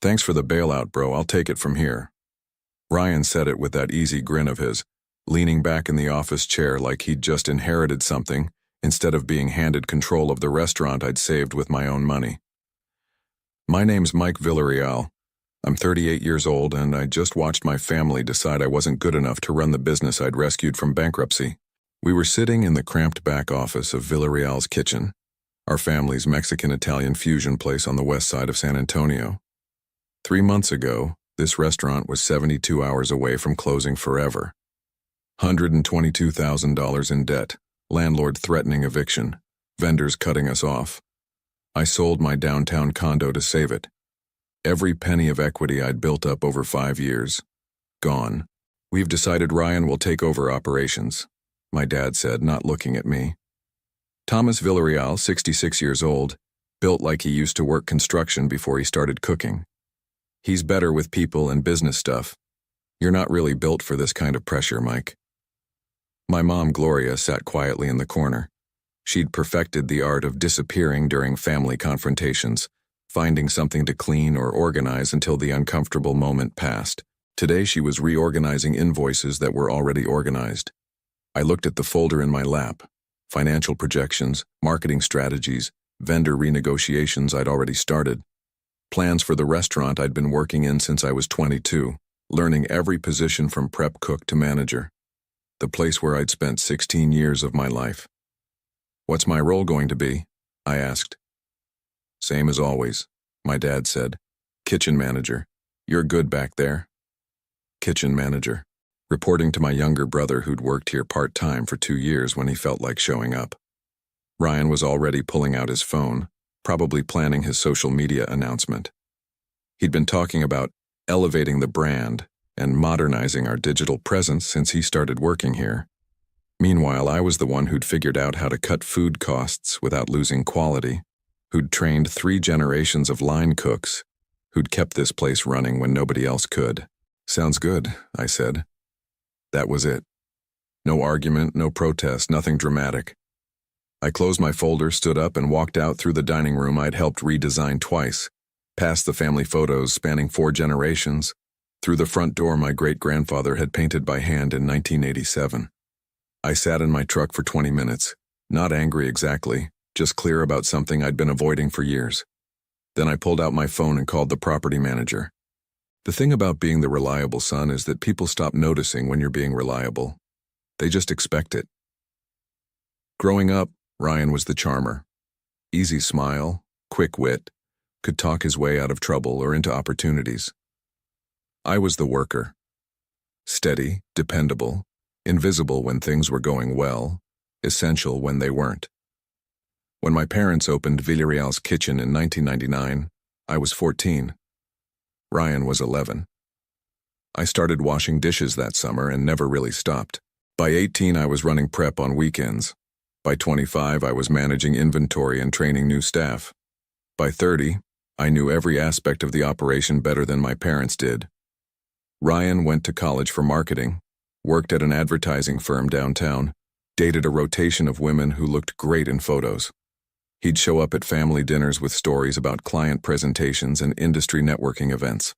Thanks for the bailout, bro. I'll take it from here. Ryan said it with that easy grin of his, leaning back in the office chair like he'd just inherited something instead of being handed control of the restaurant I'd saved with my own money. My name's Mike Villarreal. I'm 38 years old, and I just watched my family decide I wasn't good enough to run the business I'd rescued from bankruptcy. We were sitting in the cramped back office of Villarreal's Kitchen, our family's Mexican-Italian fusion place on the west side of San Antonio. 3 months ago, this restaurant was 72 hours away from closing forever. $122,000 in debt, landlord threatening eviction, vendors cutting us off. I sold my downtown condo to save it. Every penny of equity I'd built up over 5 years, gone. We've decided Ryan will take over operations, my dad said, not looking at me. Thomas Villarreal, 66 years old, built like he used to work construction before he started cooking. He's better with people and business stuff. You're not really built for this kind of pressure, Mike. My mom, Gloria, sat quietly in the corner. She'd perfected the art of disappearing during family confrontations, finding something to clean or organize until the uncomfortable moment passed. Today she was reorganizing invoices that were already organized. I looked at the folder in my lap. Financial projections, marketing strategies, vendor renegotiations I'd already started. Plans for the restaurant I'd been working in since I was 22, learning every position from prep cook to manager. The place where I'd spent 16 years of my life. What's my role going to be? I asked. Same as always, my dad said. Kitchen manager. You're good back there. Kitchen manager. Reporting to my younger brother who'd worked here part-time for 2 years when he felt like showing up. Ryan was already pulling out his phone, probably planning his social media announcement. He'd been talking about elevating the brand and modernizing our digital presence since he started working here. Meanwhile, I was the one who'd figured out how to cut food costs without losing quality, who'd trained 3 generations of line cooks, who'd kept this place running when nobody else could. Sounds good, I said. That was it. No argument, no protest, nothing dramatic. I closed my folder, stood up, and walked out through the dining room I'd helped redesign twice, past the family photos spanning 4 generations, through the front door my great-grandfather had painted by hand in 1987. I sat in my truck for 20 minutes, not angry exactly, just clear about something I'd been avoiding for years. Then I pulled out my phone and called the property manager. The thing about being the reliable son is that people stop noticing when you're being reliable. They just expect it. Growing up, Ryan was the charmer. Easy smile, quick wit, could talk his way out of trouble or into opportunities. I was the worker. Steady, dependable, invisible when things were going well, essential when they weren't. When my parents opened Villarreal's Kitchen in 1999, I was 14. Ryan was 11. I started washing dishes that summer and never really stopped. By 18, I was running prep on weekends. By 25, I was managing inventory and training new staff. By 30, I knew every aspect of the operation better than my parents did. Ryan went to college for marketing, worked at an advertising firm downtown, dated a rotation of women who looked great in photos. He'd show up at family dinners with stories about client presentations and industry networking events.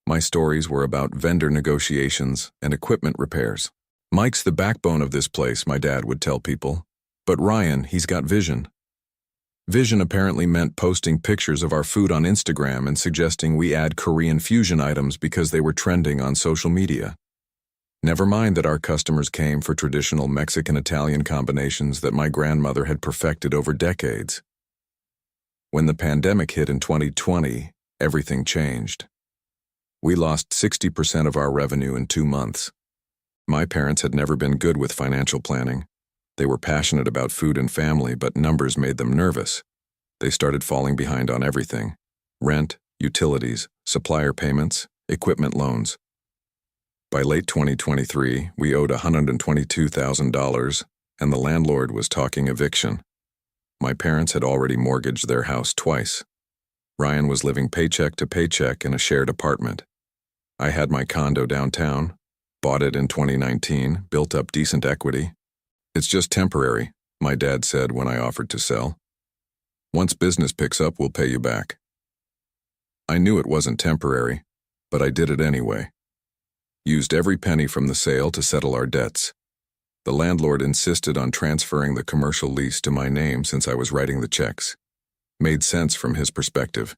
My stories were about vendor negotiations and equipment repairs. Mike's the backbone of this place, my dad would tell people. But Ryan, he's got vision. Vision apparently meant posting pictures of our food on Instagram and suggesting we add Korean fusion items because they were trending on social media. Never mind that our customers came for traditional Mexican-Italian combinations that my grandmother had perfected over decades. When the pandemic hit in 2020, everything changed. We lost 60% of our revenue in 2 months. My parents had never been good with financial planning. They were passionate about food and family, but numbers made them nervous. They started falling behind on everything: rent, utilities, supplier payments, equipment loans. By late 2023, we owed $122,000, and the landlord was talking eviction. My parents had already mortgaged their house twice. Ryan was living paycheck to paycheck in a shared apartment. I had my condo downtown, bought it in 2019, built up decent equity. It's just temporary, my dad said when I offered to sell. Once business picks up, we'll pay you back. I knew it wasn't temporary, but I did it anyway. Used every penny from the sale to settle our debts. The landlord insisted on transferring the commercial lease to my name since I was writing the checks. Made sense from his perspective.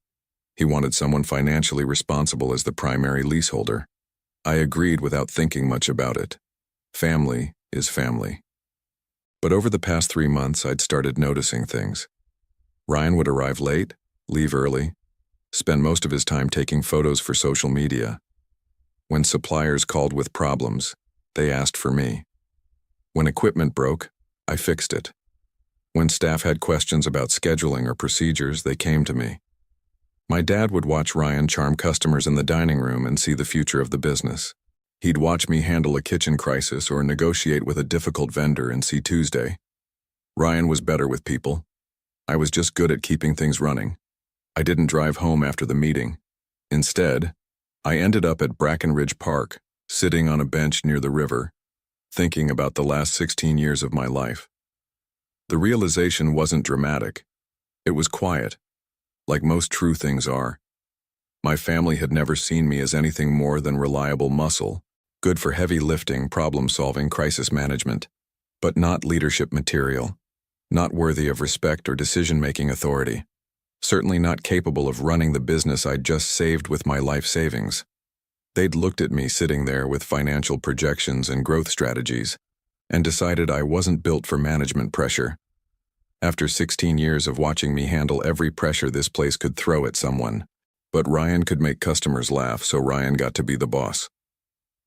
He wanted someone financially responsible as the primary leaseholder. I agreed without thinking much about it. Family is family. But over the past 3 months, I'd started noticing things. Ryan would arrive late, leave early, spend most of his time taking photos for social media. When suppliers called with problems, they asked for me. When equipment broke, I fixed it. When staff had questions about scheduling or procedures, they came to me. My dad would watch Ryan charm customers in the dining room and see the future of the business. He'd watch me handle a kitchen crisis or negotiate with a difficult vendor and see Tuesday. Ryan was better with people. I was just good at keeping things running. I didn't drive home after the meeting. Instead, I ended up at Brackenridge Park, sitting on a bench near the river, thinking about the last 16 years of my life. The realization wasn't dramatic. It was quiet, like most true things are. My family had never seen me as anything more than reliable muscle, good for heavy lifting, problem-solving, crisis management, but not leadership material, not worthy of respect or decision-making authority, certainly not capable of running the business I'd just saved with my life savings. They'd looked at me sitting there with financial projections and growth strategies, and decided I wasn't built for management pressure. After 16 years of watching me handle every pressure this place could throw at someone, but Ryan could make customers laugh, so Ryan got to be the boss.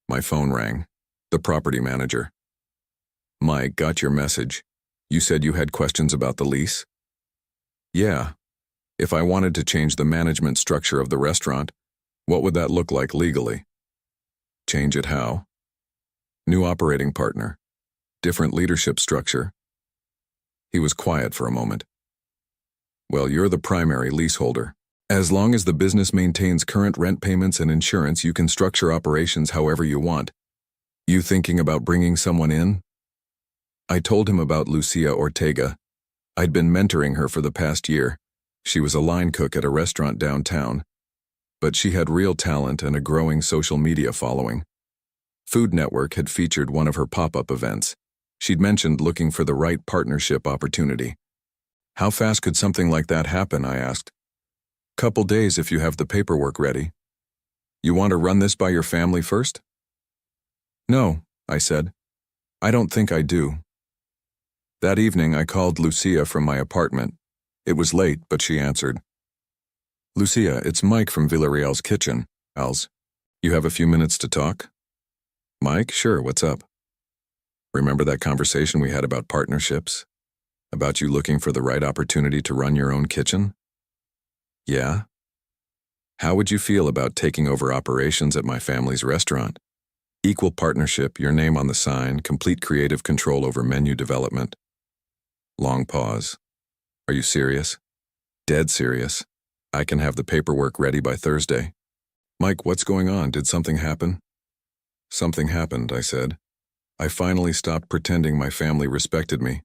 My phone rang. The property manager. "Mike, got your message. You said you had questions about the lease?" "Yeah. If I wanted to change the management structure of the restaurant, what would that look like legally?" "Change it how?" "New operating partner. Different leadership structure." He was quiet for a moment. "Well, you're the primary leaseholder. As long as the business maintains current rent payments and insurance, you can structure operations however you want. You thinking about bringing someone in?" I told him about Lucia Ortega. I'd been mentoring her for the past year. She was a line cook at a restaurant downtown, but she had real talent and a growing social media following. Food Network had featured one of her pop-up events. She'd mentioned looking for the right partnership opportunity. "How fast could something like that happen?" I asked. "Couple days if you have the paperwork ready." "You want to run this by your family first?" "No," I said. "I don't think I do." That evening, I called Lucia from my apartment. It was late, but she answered. "Lucia, it's Mike from Villarreal's Kitchen. Als, you have a few minutes to talk?" "Mike, sure, what's up?" "Remember that conversation we had about partnerships? About you looking for the right opportunity to run your own kitchen?" "Yeah." "How would you feel about taking over operations at my family's restaurant? Equal partnership, your name on the sign, complete creative control over menu development." Long pause. "Are you serious?" "Dead serious. I can have the paperwork ready by Thursday." "Mike, what's going on? Did something happen?" "Something happened," I said. "I finally stopped pretending my family respected me."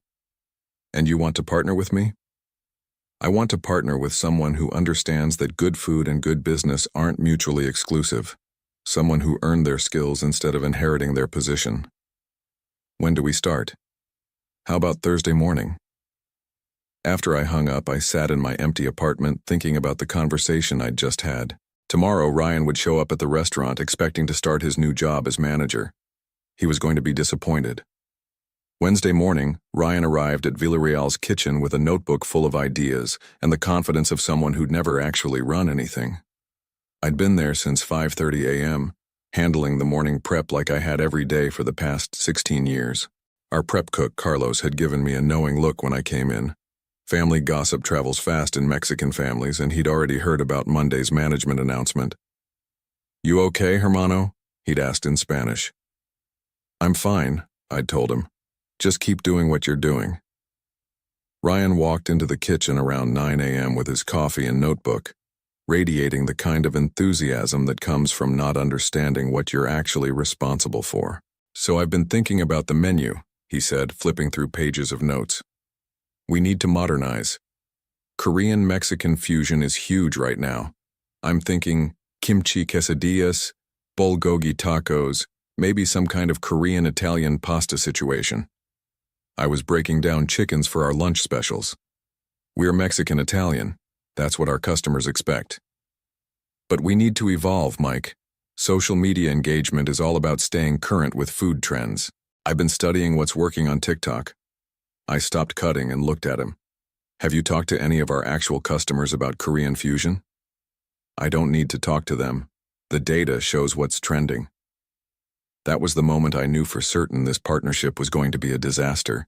"And you want to partner with me?" "I want to partner with someone who understands that good food and good business aren't mutually exclusive. Someone who earned their skills instead of inheriting their position." "When do we start?" "How about Thursday morning?" After I hung up, I sat in my empty apartment thinking about the conversation I'd just had. Tomorrow, Ryan would show up at the restaurant expecting to start his new job as manager. He was going to be disappointed. Wednesday morning, Ryan arrived at Villarreal's Kitchen with a notebook full of ideas and the confidence of someone who'd never actually run anything. I'd been there since 5:30 a.m., handling the morning prep like I had every day for the past 16 years. Our prep cook, Carlos, had given me a knowing look when I came in. Family gossip travels fast in Mexican families, and he'd already heard about Monday's management announcement. "You okay, hermano?" he'd asked in Spanish. "I'm fine," I'd told him. "Just keep doing what you're doing." Ryan walked into the kitchen around 9 a.m. with his coffee and notebook, radiating the kind of enthusiasm that comes from not understanding what you're actually responsible for. "So I've been thinking about the menu," he said, flipping through pages of notes. "We need to modernize. Korean-Mexican fusion is huge right now. I'm thinking kimchi quesadillas, bulgogi tacos, maybe some kind of Korean-Italian pasta situation. I was breaking down chickens for our lunch specials. We're Mexican-Italian. That's what our customers expect. But we need to evolve, Mike. Social media engagement is all about staying current with food trends. I've been studying what's working on TikTok. I stopped cutting and looked at him. Have you talked to any of our actual customers about Korean fusion? I don't need to talk to them. The data shows what's trending. That was the moment I knew for certain this partnership was going to be a disaster.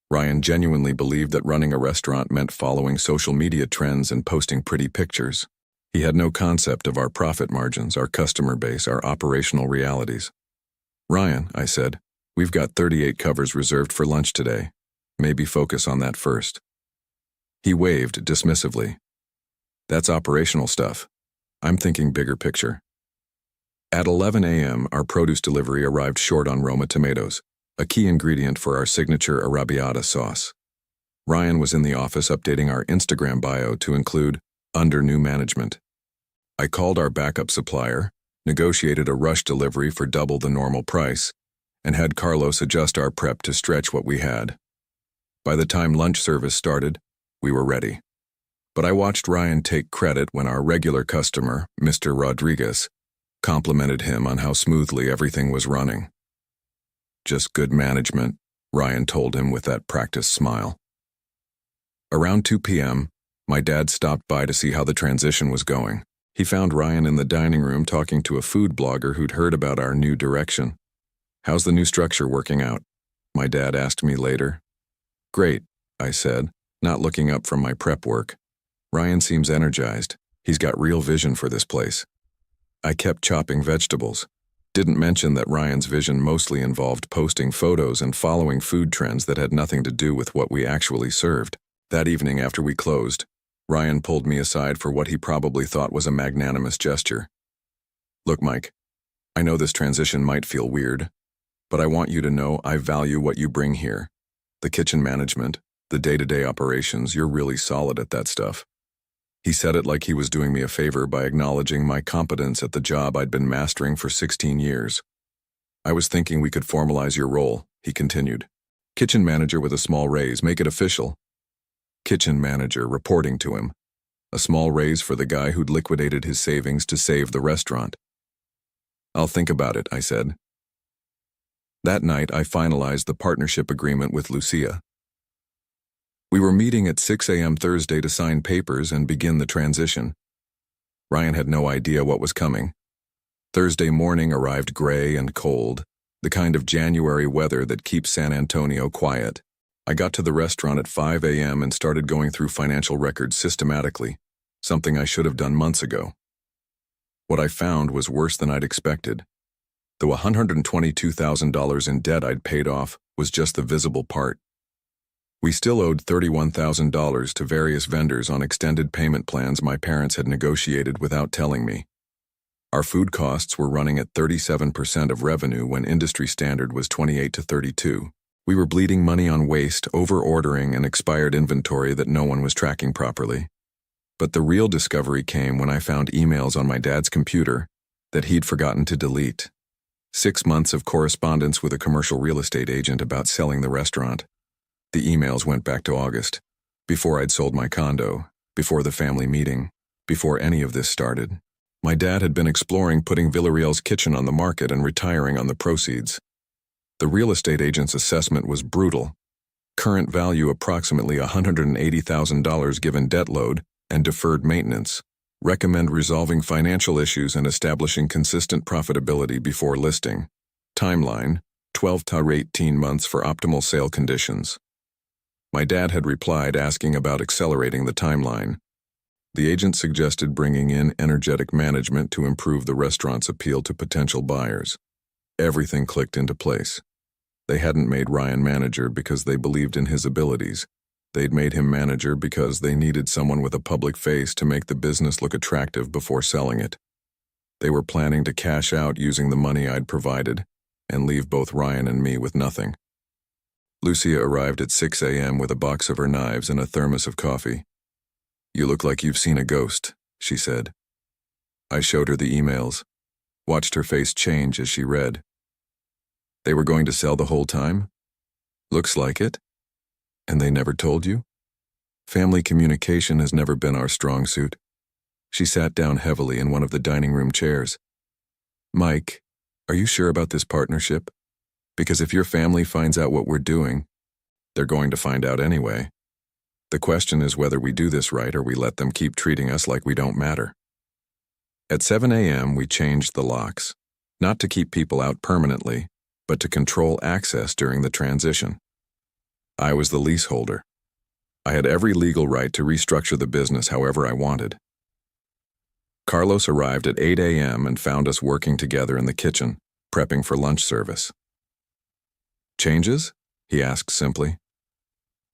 Ryan genuinely believed that running a restaurant meant following social media trends and posting pretty pictures. He had no concept of our profit margins, our customer base, our operational realities. Ryan, I said, we've got 38 covers reserved for lunch today. Maybe focus on that first. He waved dismissively. That's operational stuff. I'm thinking bigger picture. At 11 a.m., our produce delivery arrived short on Roma tomatoes, a key ingredient for our signature arrabbiata sauce. Ryan was in the office updating our Instagram bio to include under new management. I called our backup supplier, negotiated a rush delivery for double the normal price, and had Carlos adjust our prep to stretch what we had. By the time lunch service started, we were ready. But I watched Ryan take credit when our regular customer, Mr. Rodriguez, complimented him on how smoothly everything was running. Just good management, Ryan told him with that practiced smile. Around 2 p.m., my dad stopped by to see how the transition was going. He found Ryan in the dining room talking to a food blogger who'd heard about our new direction. How's the new structure working out? My dad asked me later. Great, I said, not looking up from my prep work. Ryan seems energized. He's got real vision for this place. I kept chopping vegetables. Didn't mention that Ryan's vision mostly involved posting photos and following food trends that had nothing to do with what we actually served. That evening after we closed, Ryan pulled me aside for what he probably thought was a magnanimous gesture. Look, Mike, I know this transition might feel weird, but I want you to know I value what you bring here. The kitchen management, the day-to-day operations, you're really solid at that stuff. He said it like he was doing me a favor by acknowledging my competence at the job I'd been mastering for 16 years. I was thinking we could formalize your role, he continued. Kitchen manager with a small raise, make it official. Kitchen manager reporting to him. A small raise for the guy who'd liquidated his savings to save the restaurant. I'll think about it, I said. That night, I finalized the partnership agreement with Lucia. We were meeting at 6 a.m. Thursday to sign papers and begin the transition. Ryan had no idea what was coming. Thursday morning arrived gray and cold, the kind of January weather that keeps San Antonio quiet. I got to the restaurant at 5 a.m. and started going through financial records systematically, something I should have done months ago. What I found was worse than I'd expected. The $122,000 in debt I'd paid off was just the visible part. We still owed $31,000 to various vendors on extended payment plans my parents had negotiated without telling me. Our food costs were running at 37% of revenue when industry standard was 28 to 32. We were bleeding money on waste, over-ordering, and expired inventory that no one was tracking properly. But the real discovery came when I found emails on my dad's computer that he'd forgotten to delete. 6 months of correspondence with a commercial real estate agent about selling the restaurant. The emails went back to August, before I'd sold my condo, before the family meeting, before any of this started. My dad had been exploring putting Villarreal's kitchen on the market and retiring on the proceeds. The real estate agent's assessment was brutal. Current value approximately $180,000 given debt load and deferred maintenance. Recommend resolving financial issues and establishing consistent profitability before listing. Timeline, 12 to 18 months for optimal sale conditions. My dad had replied asking about accelerating the timeline. The agent suggested bringing in energetic management to improve the restaurant's appeal to potential buyers. Everything clicked into place. They hadn't made Ryan manager because they believed in his abilities. They'd made him manager because they needed someone with a public face to make the business look attractive before selling it. They were planning to cash out using the money I'd provided and leave both Ryan and me with nothing. Lucia arrived at 6 a.m. with a box of her knives and a thermos of coffee. You look like you've seen a ghost, she said. I showed her the emails, watched her face change as she read. They were going to sell the whole time? Looks like it. And they never told you? Family communication has never been our strong suit. She sat down heavily in one of the dining room chairs. Mike, are you sure about this partnership? Because if your family finds out what we're doing, they're going to find out anyway. The question is whether we do this right or we let them keep treating us like we don't matter. At 7 a.m., we changed the locks, not to keep people out permanently, but to control access during the transition. I was the leaseholder. I had every legal right to restructure the business however I wanted. Carlos arrived at 8 a.m. and found us working together in the kitchen, prepping for lunch service. Changes? He asked simply.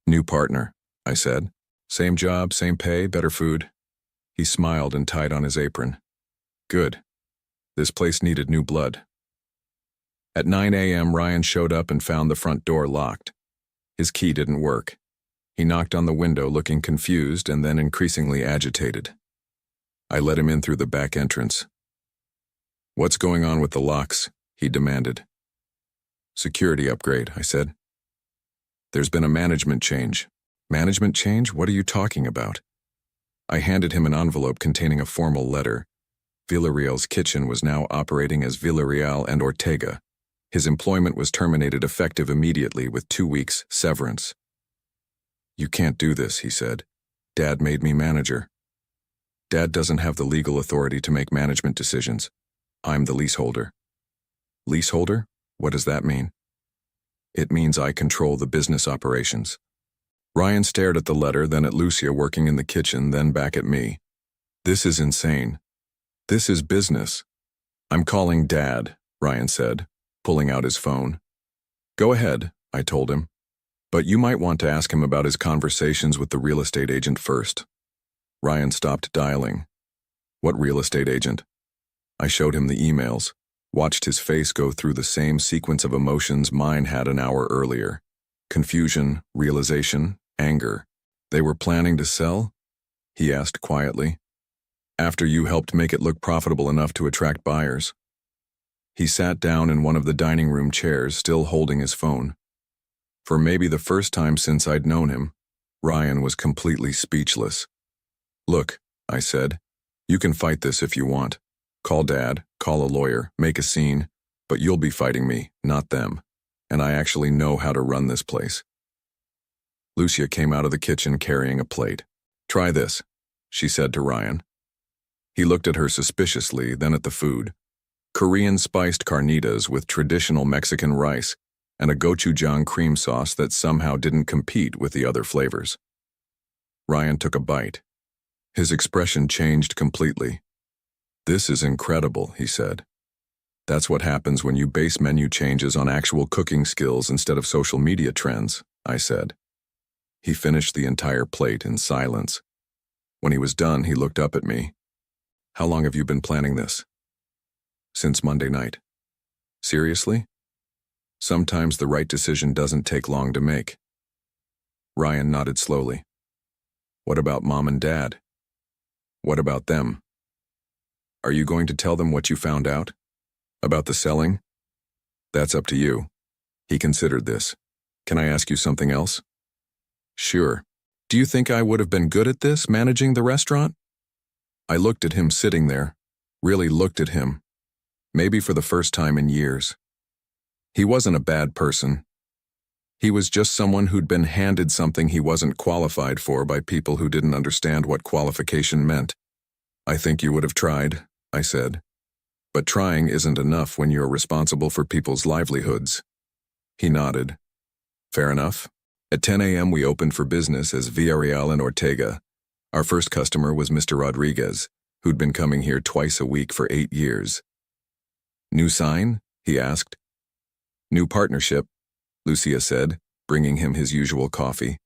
New partner, I said. Same job, same pay, better food. He smiled and tied on his apron. Good. This place needed new blood. At 9 a.m., Ryan showed up and found the front door locked. His key didn't work. He knocked on the window looking confused and then increasingly agitated. I let him in through the back entrance. What's going on with the locks? He demanded. Security upgrade, I said. There's been a management change. Management change? What are you talking about? I handed him an envelope containing a formal letter. Villarreal's kitchen was now operating as Villarreal and Ortega. His employment was terminated effective immediately with 2 weeks severance. You can't do this, he said. Dad made me manager. Dad doesn't have the legal authority to make management decisions. I'm the leaseholder. Leaseholder? What does that mean? It means I control the business operations. Ryan stared at the letter, then at Lucia working in the kitchen, then back at me. This is insane. This is business. I'm calling Dad, Ryan said, pulling out his phone. Go ahead, I told him. But you might want to ask him about his conversations with the real estate agent first. Ryan stopped dialing. What real estate agent? I showed him the emails, watched his face go through the same sequence of emotions mine had an hour earlier. Confusion, realization, anger. They were planning to sell? He asked quietly. After you helped make it look profitable enough to attract buyers. He sat down in one of the dining room chairs, still holding his phone. For maybe the first time since I'd known him, Ryan was completely speechless. Look, I said, you can fight this if you want. Call Dad, call a lawyer, make a scene, but you'll be fighting me, not them. And I actually know how to run this place. Lucia came out of the kitchen carrying a plate. Try this, she said to Ryan. He looked at her suspiciously, then at the food. Korean spiced carnitas with traditional Mexican rice and a gochujang cream sauce that somehow didn't compete with the other flavors. Ryan took a bite. His expression changed completely. This is incredible, he said. That's what happens when you base menu changes on actual cooking skills instead of social media trends, I said. He finished the entire plate in silence. When he was done, he looked up at me. How long have you been planning this? Since Monday night. Seriously? Sometimes the right decision doesn't take long to make. Ryan nodded slowly. What about Mom and Dad? What about them? Are you going to tell them what you found out? About the selling? That's up to you. He considered this. Can I ask you something else? Sure. Do you think I would have been good at this, managing the restaurant? I looked at him sitting there, really looked at him, maybe for the first time in years. He wasn't a bad person. He was just someone who'd been handed something he wasn't qualified for by people who didn't understand what qualification meant. I think you would have tried, I said. But trying isn't enough when you're responsible for people's livelihoods. He nodded. Fair enough. At 10 a.m. we opened for business as Villarreal and Ortega. Our first customer was Mr. Rodriguez, who'd been coming here twice a week for 8 years. New sign? He asked. New partnership, Lucia said, bringing him his usual coffee.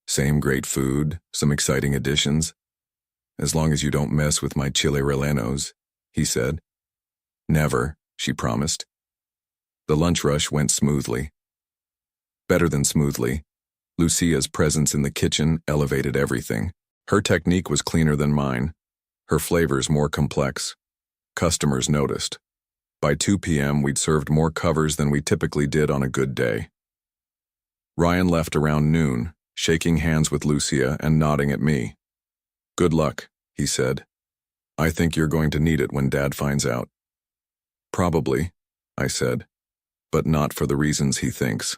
Same great food, some exciting additions. As long as you don't mess with my chile rellenos, he said. Never, she promised. The lunch rush went smoothly. Better than smoothly. Lucia's presence in the kitchen elevated everything. Her technique was cleaner than mine. her flavors more complex. Customers noticed. By 2 p.m., we'd served more covers than we typically did on a good day. Ryan left around noon, shaking hands with Lucia and nodding at me. "Good luck," he said. "I think you're going to need it when Dad finds out." "Probably," I said, "but not for the reasons he thinks."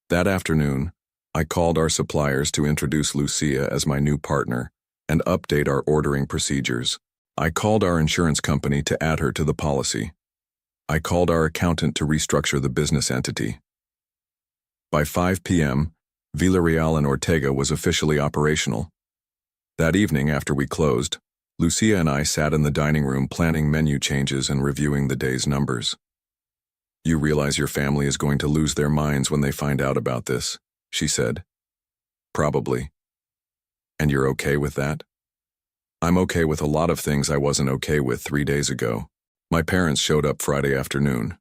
That afternoon, I called our suppliers to introduce Lucia as my new partner and update our ordering procedures. I called our insurance company to add her to the policy. I called our accountant to restructure the business entity. By 5 p.m., Villarreal and Ortega was officially operational. That evening after we closed, Lucia and I sat in the dining room planning menu changes and reviewing the day's numbers. "You realize your family is going to lose their minds when they find out about this," she said. "Probably. And you're okay with that?" "I'm okay with a lot of things I wasn't okay with 3 days ago." My parents showed up Friday afternoon.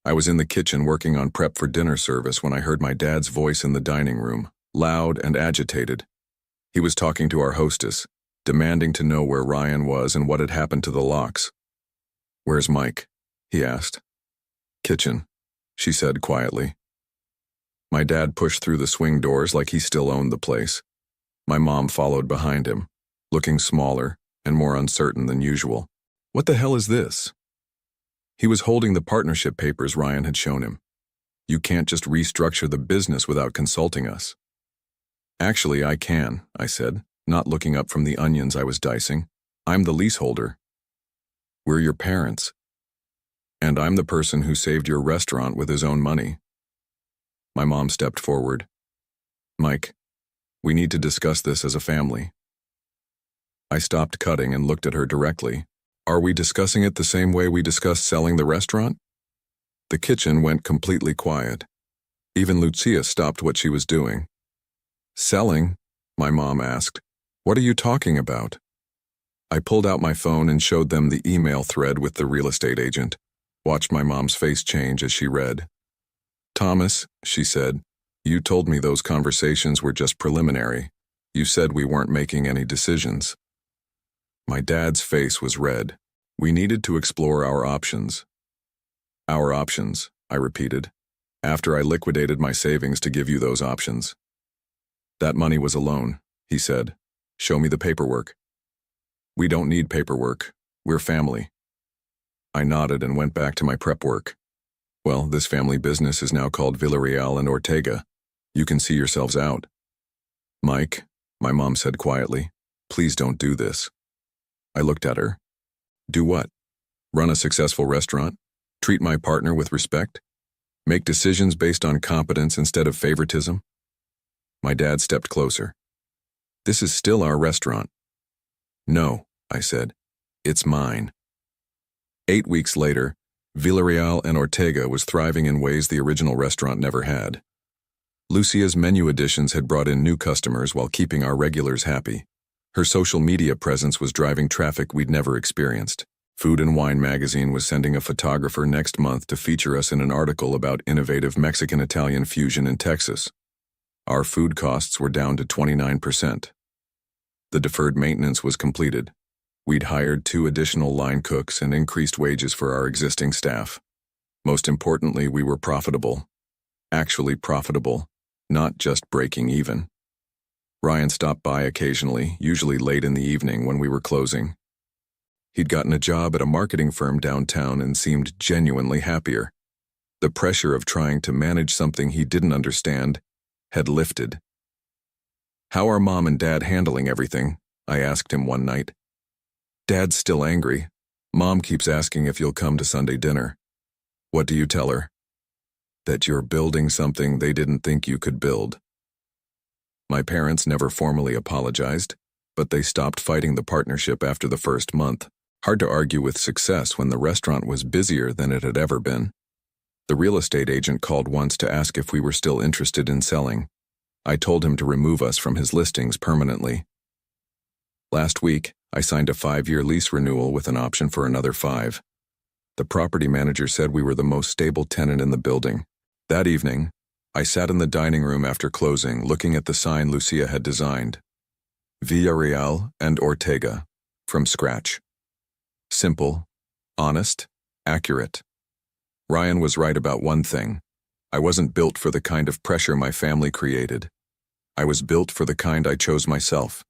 I was in the kitchen working on prep for dinner service when I heard my dad's voice in the dining room, loud and agitated. He was talking to our hostess, demanding to know where Ryan was and what had happened to the locks. "Where's Mike?" he asked. "Kitchen," she said quietly. My dad pushed through the swing doors like he still owned the place. My mom followed behind him, looking smaller and more uncertain than usual. "What the hell is this?" He was holding the partnership papers Ryan had shown him. "You can't just restructure the business without consulting us." "Actually, I can," I said, not looking up from the onions I was dicing. "I'm the leaseholder." "We're your parents. And I'm the person who saved your restaurant with his own money." My mom stepped forward. "Mike, we need to discuss this as a family." I stopped cutting and looked at her directly. "Are we discussing it the same way we discussed selling the restaurant?" The kitchen went completely quiet. Even Lucia stopped what she was doing. "Selling?" my mom asked. "What are you talking about?" I pulled out my phone and showed them the email thread with the real estate agent. Watched my mom's face change as she read. "Thomas," she said, "you told me those conversations were just preliminary. You said we weren't making any decisions." My dad's face was red. "We needed to explore our options." "Our options," I repeated, "after I liquidated my savings to give you those options." "That money was a loan," he said. "Show me the paperwork." "We don't need paperwork. We're family." I nodded and went back to my prep work. "Well, this family business is now called Villarreal and Ortega. You can see yourselves out." "Mike," my mom said quietly, "please don't do this." I looked at her. "Do what? Run a successful restaurant? Treat my partner with respect? Make decisions based on competence instead of favoritism?" My dad stepped closer. "This is still our restaurant." "No," I said. "It's mine." 8 weeks later, Villarreal and Ortega was thriving in ways the original restaurant never had. Lucia's menu additions had brought in new customers while keeping our regulars happy. Her social media presence was driving traffic we'd never experienced. Food and Wine magazine was sending a photographer next month to feature us in an article about innovative Mexican-Italian fusion in Texas. Our food costs were down to 29%. The deferred maintenance was completed. We'd hired 2 additional line cooks and increased wages for our existing staff. Most importantly, we were profitable. Actually profitable, not just breaking even. Ryan stopped by occasionally, usually late in the evening when we were closing. He'd gotten a job at a marketing firm downtown and seemed genuinely happier. The pressure of trying to manage something he didn't understand had lifted. "How are Mom and Dad handling everything?" I asked him one night. "Dad's still angry. Mom keeps asking if you'll come to Sunday dinner." "What do you tell her?" "That you're building something they didn't think you could build." My parents never formally apologized, but they stopped fighting the partnership after the first month. Hard to argue with success when the restaurant was busier than it had ever been. The real estate agent called once to ask if we were still interested in selling. I told him to remove us from his listings permanently. Last week, I signed a 5-year lease renewal with an option for another 5. The property manager said we were the most stable tenant in the building. That evening, I sat in the dining room after closing, looking at the sign Lucia had designed. Villarreal and Ortega. from scratch. Simple, honest, accurate. Ryan was right about one thing. I wasn't built for the kind of pressure my family created. I was built for the kind I chose myself.